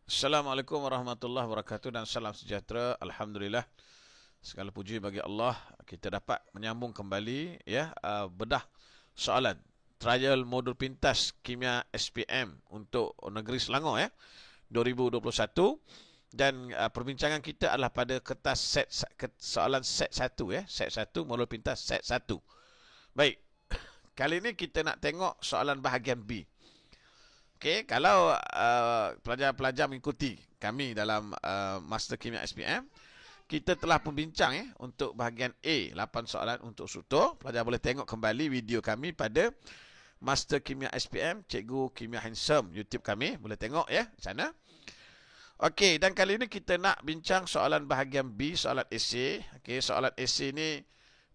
Assalamualaikum warahmatullahi wabarakatuh dan salam sejahtera. Alhamdulillah. Segala puji bagi Allah. Kita dapat menyambung kembali bedah soalan trial modul pintas kimia SPM untuk negeri Selangor 2021 dan perbincangan kita adalah pada kertas soalan set 1 set 1 modul pintas set 1. Baik. Kali ini kita nak tengok soalan bahagian B. Okey, kalau pelajar-pelajar mengikuti kami dalam Master Kimia SPM, kita telah membincang untuk bahagian A, 8 soalan untuk struktur. Pelajar boleh tengok kembali video kami pada Master Kimia SPM, Cikgu Kimia Handsome, YouTube kami. Boleh tengok di sana. Okey, dan kali ini kita nak bincang soalan bahagian B, soalan esei. Okey, soalan esei ni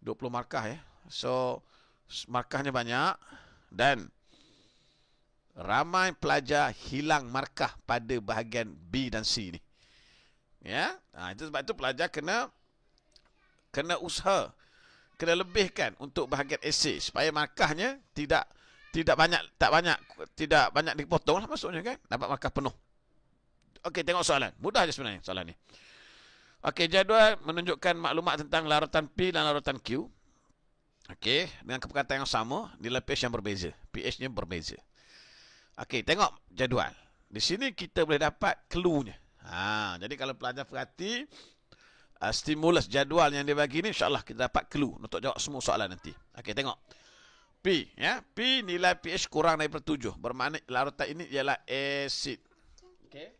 20 markah So, markahnya banyak dan ramai pelajar hilang markah pada bahagian B dan C ni. Itu sebab itu pelajar kena usaha, kena lebihkan untuk bahagian esei supaya markahnya tidak banyak dipotong lah maksudnya kan, dapat markah penuh. Okey, tengok soalan. Mudah aja sebenarnya soalan ni. Okey, jadual menunjukkan maklumat tentang larutan P dan larutan Q. Okey, dengan perkataan yang sama, nilai pH yang berbeza. pH-nya berbeza. Okey, tengok jadual. Di sini kita boleh dapat clue-nya. Jadi kalau pelajar perhati stimulus jadual yang dia bagi ni, insya-Allah kita dapat clue untuk jawab semua soalan nanti. Okey, tengok. P, P nilai pH kurang daripada 7. Bermakna larutan ini ialah asid. Okey.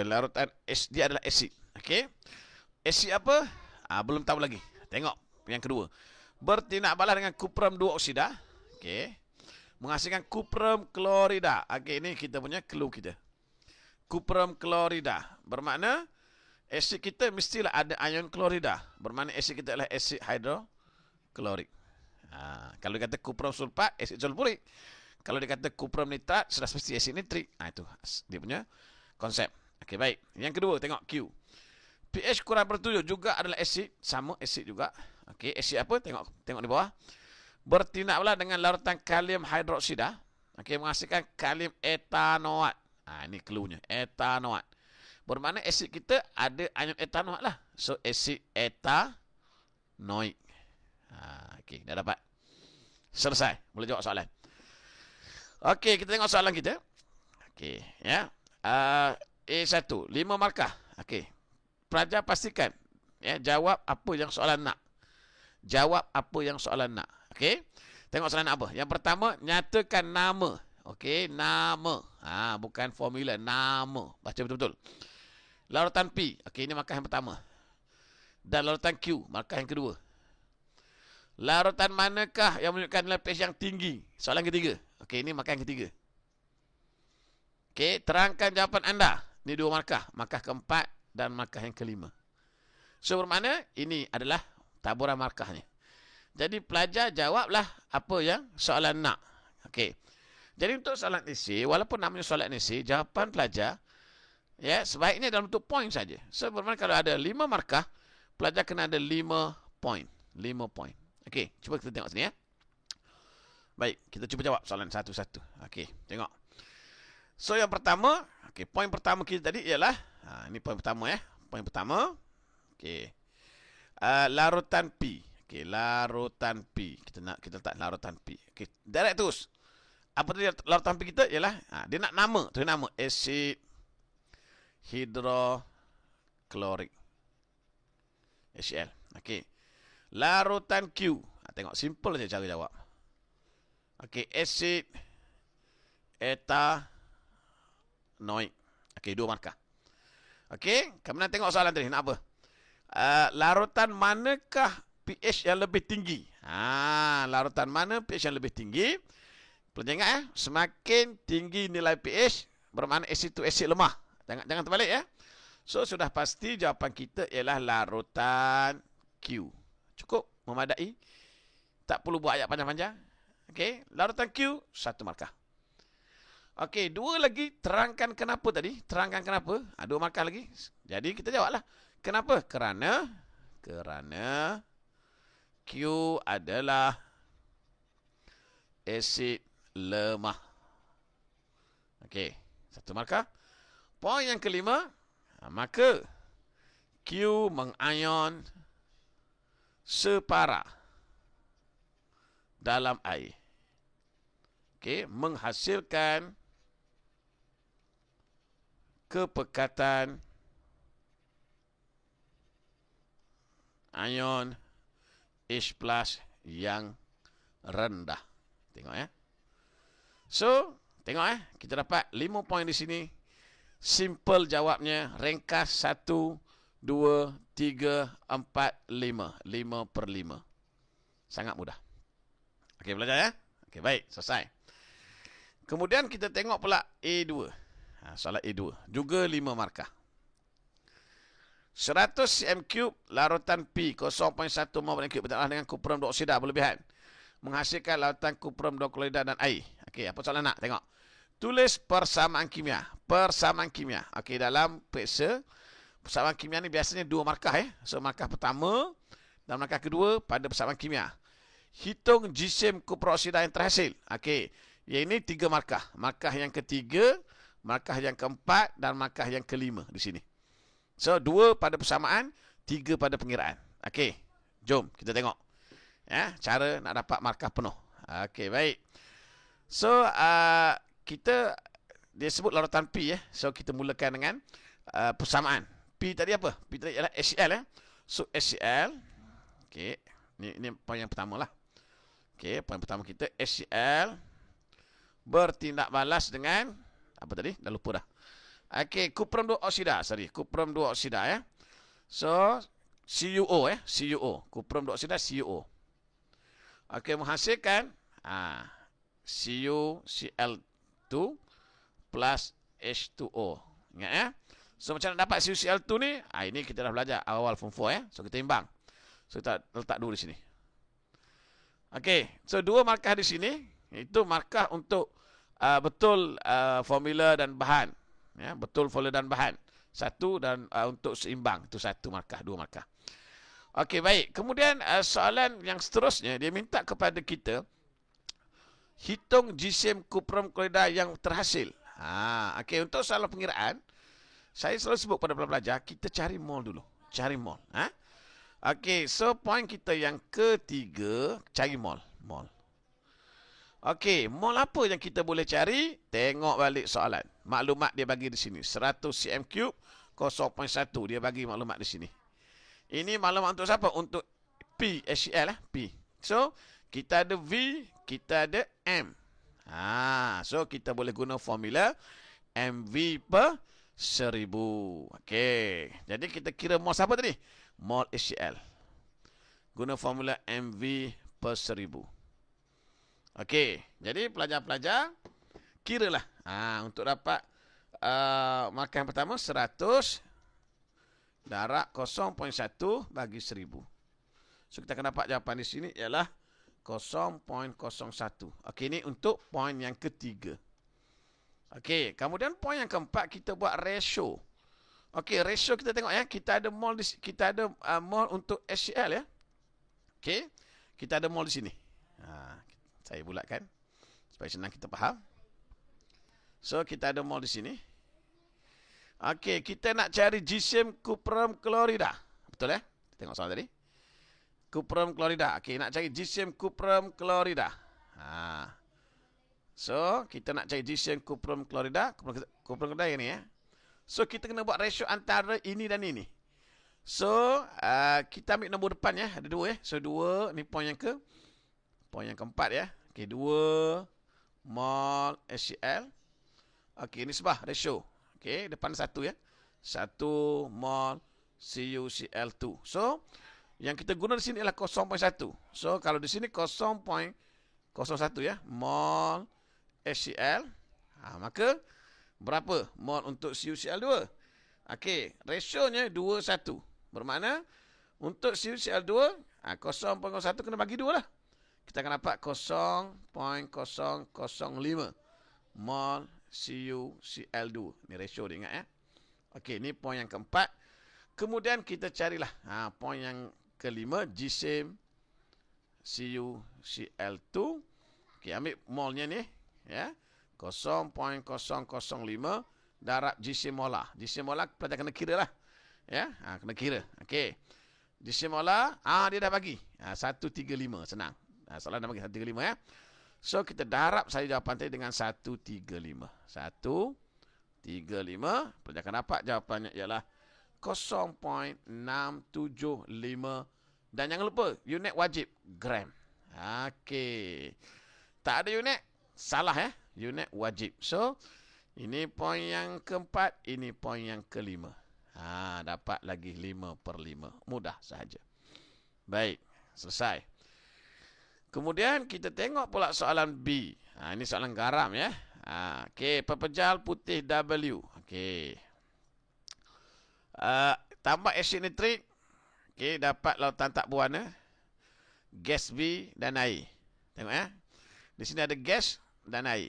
Larutan dia adalah asid. Okey. Asid apa? Belum tahu lagi. Tengok yang kedua. Bertindak balas dengan kuprum 2 oksida. Okey. Menghasilkan kuprum klorida. Okey, ini kita punya clue kita. Kuprum klorida. Bermakna asid kita mestilah ada ion klorida. Bermakna asid kita adalah asid hidroklorik. Kalau dia kata kuprum sulfat, asid sulfurik. Kalau dia kata kuprum nitrat, sudah mesti asid nitrik. Itu dia punya konsep. Okey, baik. Yang kedua, tengok Q. pH kurang daripada 7 juga adalah asid. Sama asid juga. Okey, asid apa? Tengok di bawah. Bertindak pula dengan larutan kalium hidroksida. Okey, menghasilkan kalium etanoat. Ini clue-nya. Etanoat. Bermakna asid kita ada ion etanoat lah. So, asid etanoik. Okey, dah dapat. Selesai. Boleh jawab soalan. Okey, kita tengok soalan kita. Okey, A1, 5 markah. Okey. Pelajar pastikan jawab apa yang soalan nak. Jawab apa yang soalan nak. Okey. Tengok soalan apa. Yang pertama, nyatakan nama. Okey, nama. Bukan formula, nama. Baca betul-betul. Larutan P. Okey, ini markah yang pertama. Dan larutan Q, markah yang kedua. Larutan manakah yang menunjukkan nilai pH yang tinggi? Soalan ketiga. Okey, ini markah yang ketiga. Okey, terangkan jawapan anda. Ini 2 markah. Markah keempat dan markah yang kelima. So, bermakna ini adalah taburan markahnya. Jadi pelajar jawablah apa yang soalan nak. Okey. Jadi untuk soalan esei, walaupun namanya soalan esei, jawapan pelajar sebaiknya dalam bentuk poin saja. So bermakna kalau ada 5 markah, pelajar kena ada 5 poin. 5 poin. Okey, cuba kita tengok sini Baik, kita cuba jawab soalan satu-satu. Okey, tengok. So yang pertama, poin pertama kita tadi ialah ini poin pertama Poin pertama. Okey. Larutan P. Okey, larutan P. Kita letak larutan P. Okey, direct terus. Apa tadi larutan P kita ialah dia nak nama. Tu nama asid hidroklorik. HCl. Okey. Larutan Q. Tengok simple saja cara jawab. Okey, asid etanoik. Okey, 2 markah. Okey, kemudian tengok soalan tadi nak apa? Larutan manakah pH yang lebih tinggi? Larutan mana pH yang lebih tinggi? Pelajar ingat semakin tinggi nilai pH bermakna asid itu asid lemah. Jangan terbalik So sudah pasti jawapan kita ialah larutan Q. Cukup, memadai. Tak perlu buat ayat panjang-panjang. Okey, larutan Q 1 markah. Okey, 2 lagi, terangkan kenapa tadi. Terangkan kenapa. 2 markah lagi. Jadi kita jawablah. Kenapa? Kerana Q adalah asid lemah. Okey, 1 markah. poin yang kelima, maka Q mengion separa dalam air. Okey, menghasilkan kepekatan ion H+ yang rendah. Tengok ya. So, tengok kita dapat 5 poin di sini. Simple jawabnya, ringkas 1, 2, 3, 4, 5. 5/5. Sangat mudah. Okey, belajar ya. Okey, baik, selesai. Kemudian kita tengok pula A2. Soalan A2. Juga 5 markah. 100 cm3 larutan P 0.1 mol per bertambah dengan kuprum dioksida berlebihan menghasilkan larutan kuprum dioksida dan air. Okey, apa soalan nak? Tengok. Tulis persamaan kimia. Persamaan kimia. Okey, dalam periksa persamaan kimia ni biasanya 2 markah So markah pertama dan markah kedua pada persamaan kimia. Hitung jisim kuprum oksida yang terhasil. Okey, yang ini 3 markah. Markah yang ketiga, markah yang keempat dan markah yang kelima di sini. So, 2 pada persamaan, 3 pada pengiraan. Okey, jom kita tengok. Ya, cara nak dapat markah penuh. Okey, baik. So, kita, dia sebut larutan P So, kita mulakan dengan persamaan. P tadi apa? P tadi adalah HCl So, HCl. Okey, ni poin yang pertama lah. Okey, poin pertama kita, HCl bertindak balas dengan, apa tadi? Dah lupa dah. Okey, kuprum dioksida, kuprum dioksida So, CuO CuO, kuprum dioksida CuO. Okey, menghasilkan CuCl2 plus H2O. Ingat So, macam nak dapat CuCl2 ni, ini kita dah belajar awal form 4 So, kita imbang. So, kita letak 2 di sini. Okey, so 2 markah di sini, itu markah untuk betul formula dan bahan. Betul formula dan bahan. 1 dan untuk seimbang. Itu 1 markah, 2 markah. Okey, baik. Kemudian soalan yang seterusnya, dia minta kepada kita hitung jisim kuprum klorida yang terhasil. Okey, untuk soalan pengiraan, saya selalu sebut pada pelajar, kita cari mol dulu. Cari mol. Okey, so poin kita yang ketiga, cari mol. Okey, mol apa yang kita boleh cari? Tengok balik soalan. Maklumat dia bagi di sini. 100 cm3, 0.1. Dia bagi maklumat di sini. Ini maklumat untuk siapa? Untuk P, HCl P. So, kita ada V, kita ada M. So, kita boleh guna formula MV per 1000. Okey. Jadi, kita kira mol siapa tadi? Mol HCl. Guna formula MV per 1000. Okey, jadi pelajar-pelajar kiralah untuk dapat markah yang pertama 100 darab 0.1 bagi 1000. So kita akan dapat jawapan di sini ialah 0.01. Okey, ini untuk poin yang ketiga. Okey, kemudian poin yang keempat kita buat ratio. Okey, ratio kita tengok kita ada mol kita ada mol untuk HCl Okey, kita ada mol di sini. Saya bulatkan supaya senang kita faham. So, kita ada mol di sini. Okey, kita nak cari jisim kuprum klorida. Betul Tengok soalan tadi. Kuprum klorida. Okey, nak cari jisim kuprum klorida. So, kita nak cari jisim kuprum klorida. Kuprum klorida yang ni So, kita kena buat ratio antara ini dan ini. So, kita ambil nombor depan Ada 2 So, 2 ni poin yang keempat Okey, 2 mol HCl. Okey, ini sebah ratio. Okey, depan 1 1 mol CuCl2. So, yang kita guna di sini ialah 0.1. So, kalau di sini 0.01 mol HCl. Maka berapa mol untuk CuCl2? Okey, rasionya 2:1. Bermakna untuk CuCl2 0.01 kena bagi 2 lah. Kita akan dapat 0.005 mol CuCl2. Ni ratio dia ingat Okey, ni poin yang keempat. Kemudian kita carilah poin yang kelima, jisim CuCl2. Okey, ambil molnya ni 0.005 darab GC molar. GC molar pelajar kena kira lah. Ya, kena kira. Okey. GC molar, dia dah bagi. 135, senang. Soalan dah bagi 135 ya. So, kita darab saja jawapan tadi dengan 135. 135. Pelajar akan dapat jawapannya ialah 0.675. Dan jangan lupa, unit wajib, gram. Okey. Tak ada unit, salah ya. Unit wajib. So, ini poin yang keempat, ini poin yang kelima. Dapat lagi 5/5. Mudah sahaja. Baik, selesai. Kemudian kita tengok pula soalan B. Ini soalan garam ya. Okey, pepejal putih W. Okey. Tambah asid nitrik. Okey, dapat lautan tak berwarna. Gas B dan air. Tengok ya. Di sini ada gas dan air.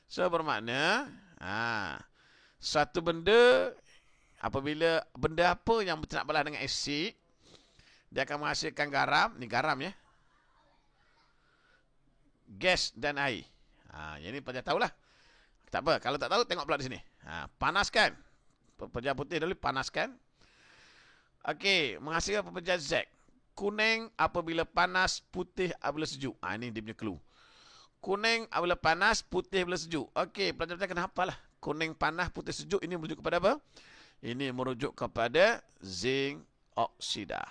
So, bermakna suatu benda, apabila benda apa yang bertindak balas dengan asid, dia akan menghasilkan garam. Ni garam ya. Gas dan air. Yang ni pelajar tahulah. Tak apa. Kalau tak tahu, tengok pula di sini. Panaskan. Pepejal putih dulu, panaskan. Okey, menghasilkan pepejal Z. Kuning apabila panas, putih apabila sejuk. Ini dia punya clue. Kuning apabila panas, putih apabila sejuk. Okey, pelajar-pelajar kena hafal lah. Kuning panas, putih sejuk. Ini merujuk kepada apa? Ini merujuk kepada zinc oksida.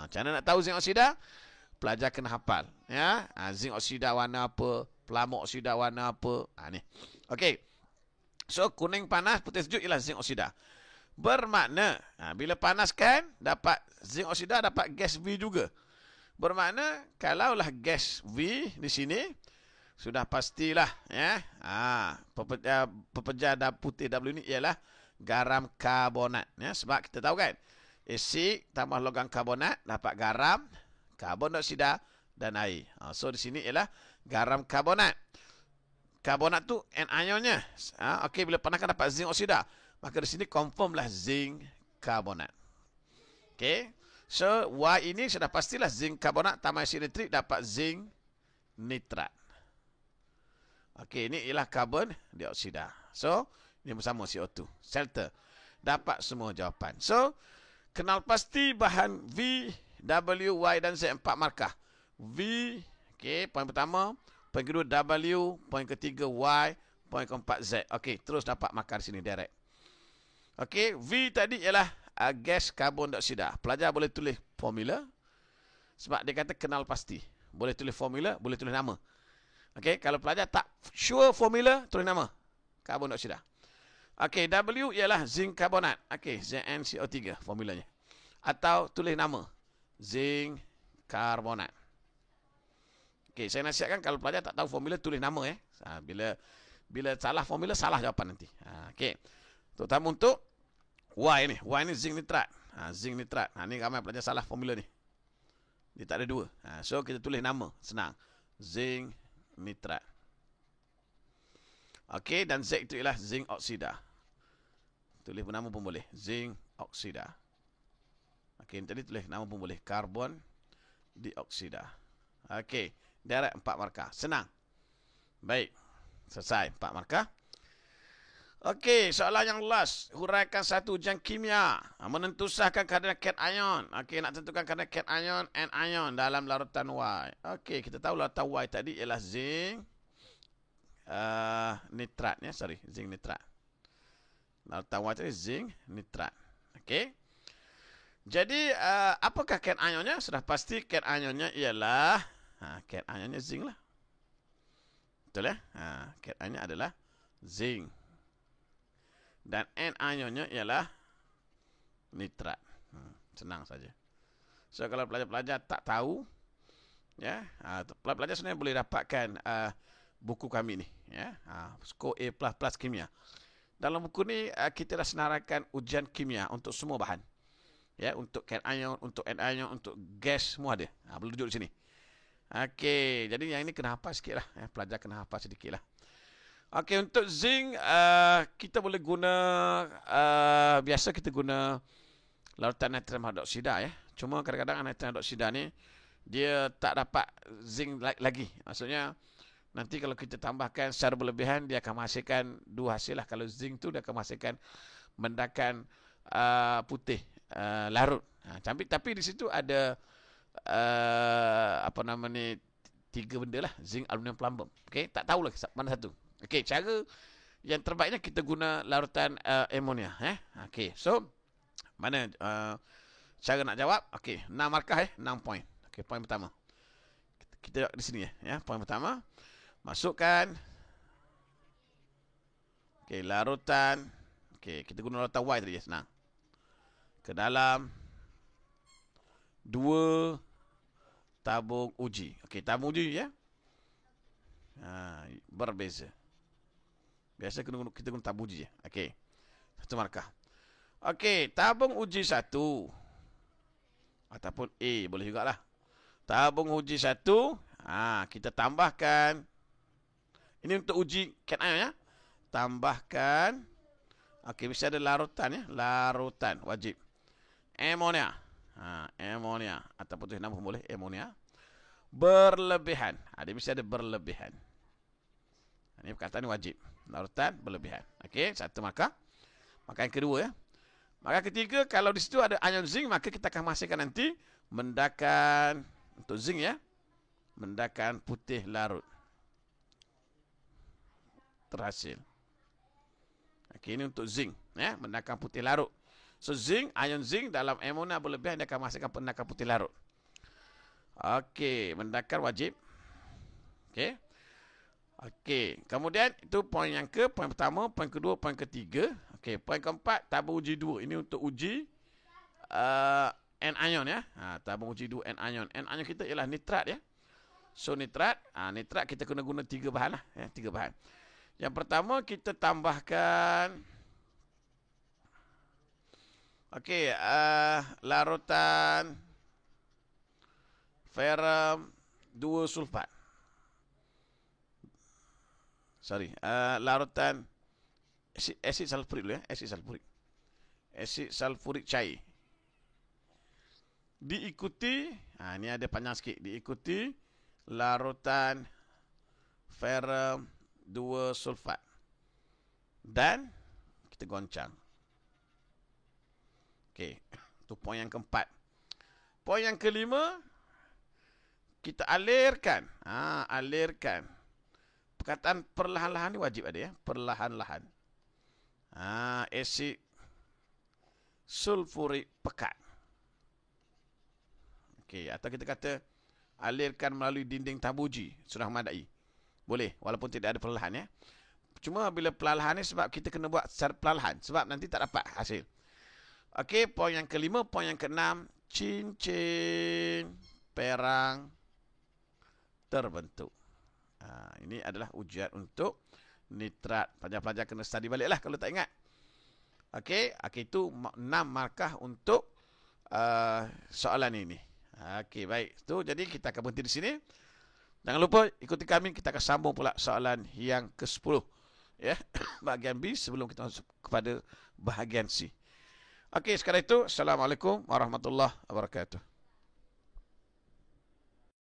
Macam mana nak tahu zinc oksida? Pelajar kena hafal. Ya? Zinc oksida warna apa? Pelamuk oksida warna apa? Ni. Okey. So, kuning panas, putih sejuk ialah zinc oksida. Bermakna, bila panaskan, dapat zinc oksida, dapat gas V juga. Bermakna, kalaulah gas V di sini, sudah pastilah, ya. Pepejal putih W ini ialah garam karbonat. Ya, sebab kita tahu kan, asid tambah logam karbonat, dapat garam, karbon dioksida, dan air. So, di sini ialah garam karbonat. Karbonat tu ionnya. Okey, bila panaskan dapat zinc oksida. Maka di sini confirmlah zinc karbonat. Okey. So, Y ini sudah pastilah zinc karbonat tambah asid nitrik dapat zinc nitrat. Okey, ini ialah karbon dioksida. So, ini bersama CO2. Shelter. Dapat semua jawapan. So, kenal pasti bahan V, W, Y dan Z 4 markah. V, okey, poin pertama. Poin kedua W, poin ketiga Y, poin keempat Z. Okey, terus dapat markah di sini direct. Okey, V tadi ialah gas karbon dioksida. Pelajar boleh tulis formula. Sebab dia kata kenal pasti. Boleh tulis formula, boleh tulis nama. Okey, kalau pelajar tak sure formula, tulis nama. Karbon dioksida. Okey, W ialah zinc karbonat. Okey, ZnCO3 formulanya. Atau tulis nama. Zinc karbonat. Okey, saya nasihatkan kalau pelajar tak tahu formula, tulis nama. Bila salah formula, salah jawapan nanti. Okey. Terutama untuk Y ni. Y ni zinc nitrat. Zinc nitrat. Ni ramai pelajar salah formula ni. Dia tak ada dua. So, kita tulis nama. Senang. Zinc nitrat. Okey, dan Z itu ialah zinc oksida. Tulis nama pun boleh. Zinc oksida. Okey, tadi tulis nama pun boleh. Karbon dioksida. Okey. Direct 4 markah. Senang. Baik. Selesai 4 markah. Okey, soalan yang last. Huraikan satu ujian kimia. Menentusahkan kadar cation. Okey, nak tentukan kadar cation and ion dalam larutan Y. Okey, kita tahu larutan Y tadi ialah zinc nitrat. Zinc nitrat. Larutan Y tadi zinc nitrat. Okey. Jadi, apakah cation-ionnya? Sudah pasti cation-ionnya ialah cation-ionnya zinc lah. Betul ya? Cation-ionnya adalah zinc. Dan ionnya ialah nitrat. Senang saja. So, kalau pelajar-pelajar tak tahu, ya, pelajar sebenarnya boleh dapatkan buku kami ni. Ya, skor A++ kimia. Dalam buku ni, kita dah senaraikan ujian kimia untuk semua bahan. Ya, untuk cation, untuk anion, untuk gas, semua ada. Boleh duduk di sini. Okey, jadi yang ini kena hafal sikit lah. Pelajar kena hafal sedikit lah. Okey, untuk zinc, kita boleh guna, biasa kita guna larutan natrium hidroksida ya. Cuma kadang-kadang natrium hidroksida ni, dia tak dapat zinc lagi. Maksudnya, Nanti kalau kita tambahkan secara berlebihan, dia akan menghasilkan dua hasil lah. Kalau zinc tu dia akan menghasilkan mendakan putih larut. Tapi di situ ada apa nama ni, 3 benda lah. Zinc, aluminium, plumbum. Okey, tak tahulah mana satu. Okey, cara yang terbaiknya kita guna larutan amonia. Okey, so mana cara nak jawab? Okey, 6 markah 6 poin. Okey, poin pertama. Kita di sini ya. Poin pertama, masukkan larutan. Okey, kita guna larutan Y tadi senang. Ke dalam 2 tabung uji. Okey, tabung uji ya. Berbeza. Biasa kita guna tabung uji. Okey. 1 markah. Okey, tabung uji 1 ataupun A boleh jugalah. Tabung uji 1, kita tambahkan. Ini untuk uji cation ion ya. Tambahkan. Okey, mesti ada larutan ya. Larutan wajib. Amonia. Amonia ataupun tu nama pun boleh, amonia. Berlebihan. Dia mesti ada berlebihan. Ini perkataan ni wajib. Larutan berlebihan. Okey, 1 markah. Maka yang kedua ya. Maka ketiga, kalau di situ ada ion zinc, maka kita akan menghasilkan nanti mendakan, untuk zinc ya, mendakan putih larut. Terhasil. Okey, ini untuk zinc ya, mendakan putih larut. So zinc, ion zinc dalam amonia berlebihan, dia akan menghasilkan mendakan putih larut. Okey, mendakan wajib. Okey. Okey, kemudian itu poin yang poin pertama, poin kedua, poin ketiga. Okey, poin keempat, tabung uji 2. Ini untuk uji anion ya. Tabung uji 2 anion. Anion kita ialah nitrat ya. So nitrat, nitrat kita kena guna 3 bahan lah ya, 3 bahan. Yang pertama kita tambahkan larutan ferrum 2 sulfat. Larutan asid sulfurik dulu ya, asid sulfurik cair. Diikuti, ini ada panjang sikit, diikuti larutan ferrum 2 sulfat. Dan kita goncang. Okey, itu poin yang keempat. Poin yang kelima, kita alirkan. Alirkan. Perkataan perlahan-lahan ni wajib ada ya, perlahan-lahan. Asid sulfurik pekat. Okey, atau kita kata alirkan melalui dinding tabung uji, sudah memadai. Boleh, walaupun tidak ada perlahan ya. Cuma bila perlahan ni sebab kita kena buat secara perlahan, sebab nanti tak dapat hasil. Okey, poin yang kelima, poin yang keenam, cincin perang terbentuk. Ini adalah ujian untuk nitrat. Pelajar-pelajar kena study balik lah kalau tak ingat. Okey, itu 6 markah untuk soalan ini. Okey, baik. Jadi kita akan berhenti di sini. Jangan lupa ikuti kami, kita akan sambung pula soalan yang ke-10. Ya, bahagian B sebelum kita masuk kepada bahagian C. Okey, sekarang itu, Assalamualaikum warahmatullahi wabarakatuh.